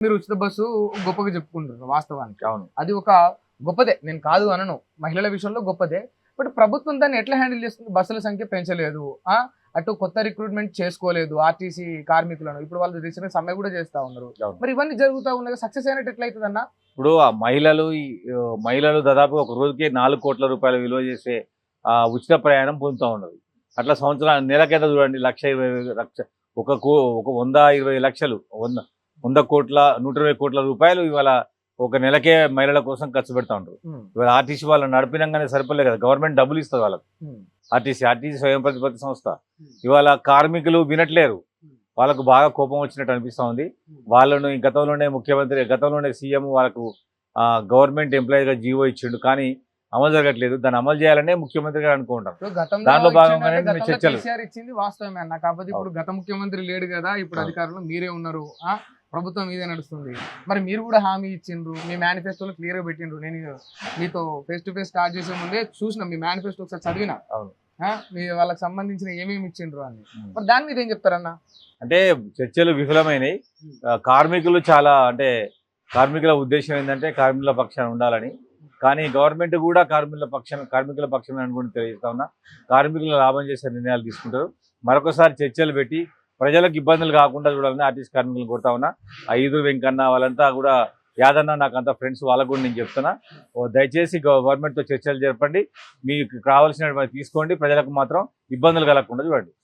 మీరు ఉచిత బస్సు గొప్పగా చెప్పుకుంటారు వాస్తవానికి. అవును. అది ఒక గొప్పదే. నేను కాదు అనను. మహిళల విషయంలో గొప్పదే. బట్ ప్రభుత్వం దాన్ని ఎట్లా హ్యాండిల్ చేస్తుంది? బస్సుల సంఖ్య పెంచలేదు. అటు కొత్త రిక్రూట్‌మెంట్ చేసుకోలేదు ఆర్టీసీ కార్మికులను. ఇప్పుడు వాళ్ళు రీసెంట్‌గా సమ్మె కూడా చేస్తా ఉన్నారు. అవును. మరి ఇవన్నీ జరుగుతా ఉన్నాయి. సక్సెస్ అయినట్టు ఎట్లయితదన్న? ఇప్పుడు ఆ మహిళలు దాదాపు ఒక రోజుకి 4 కోట్ల రూపాయల విలువ చేసే ఉచిత ప్రయాణం పొందుతా ఉన్నది. అట్లా నెలకెంత చూడండి 1,20,000 లక్ష ఒక 120 లక్షలు 100 కోట్ల 120 కోట్ల రూపాయలు ఇవాళ ఒక నెలకే మహిళల కోసం ఖర్చు పెడతా ఉంటారు. ఇవాళ ఆర్టీసీ వాళ్ళని నడిపినంగానే సరిపోలే కదా, గవర్నమెంట్ డబ్బులు ఇస్తుంది వాళ్ళకు. ఆర్టీసీ స్వయం ప్రతిపత్తి సంస్థ. ఇవాళ కార్మికులు వినట్లేరు. వాళ్ళకు బాగా కోపం వచ్చినట్టు అనిపిస్తూ ఉంది. వాళ్ళను గతంలోనే సీఎం వాళ్ళకు గవర్నమెంట్ ఎంప్లాయీగా జీవో ఇచ్చిండు, కానీ అమలు జరగట్లేదు. దాన్ని అమలు చేయాలనే ముఖ్యమంత్రి గారు అనుకుంటారు. దాంట్లో భాగంగానే చర్చలు. కేసీఆర్ ఇచ్చింది వాస్తవమే అన్న. కాకపోతే ఇప్పుడు గత ముఖ్యమంత్రి లేడు కదా, ఇప్పుడు అధికారంలో మీరే ఉన్నారు. ప్రభుత్వం మీదే నడుస్తుంది. మరి మీరు కూడా హామీ ఇచ్చిండ్రు, మీ మేనిఫెస్టోలో క్లియర్గా పెట్టిండ్రు. నేను మీతో ఫేస్ టు ఫేస్ స్టార్ట్ చేసే ముందే చూసిన మీ మేనిఫెస్టో ఒకసారి చదివిన. అవును. మీ వాళ్ళకి సంబంధించిన ఏమేమి ఇచ్చిండ్రు అని. మరి దాని మీద ఏం చెప్తారన్న? అంటే చర్చలు విఫలమైనవి. కార్మికుల ఉద్దేశం ఏంటంటే కార్మికుల పక్షాన ఉండాలని. కానీ గవర్నమెంట్ కూడా కార్మికుల పక్షమే అనుకుని తెలియజేస్తా ఉన్నా. కార్మికులను లాభం చేసే నిర్ణయాలు తీసుకుంటారు. మరొకసారి చర్చలు పెట్టి ప్రజలకు ఇబ్బందులు కాకుండా చూడాలని ఆర్టీసీ కార్మికులు కోరుతా ఉన్నా. ఈదురు వెంకన్న వాళ్ళంతా కూడా, యాదన్న నాకంతా ఫ్రెండ్స్, వాళ్ళకు కూడా నేను చెప్తున్నా, దయచేసి గవర్నమెంట్తో చర్చలు జరపండి. మీకు కావాల్సినవి తీసుకోండి, ప్రజలకు మాత్రం ఇబ్బందులు కలగకుండా చూడండి.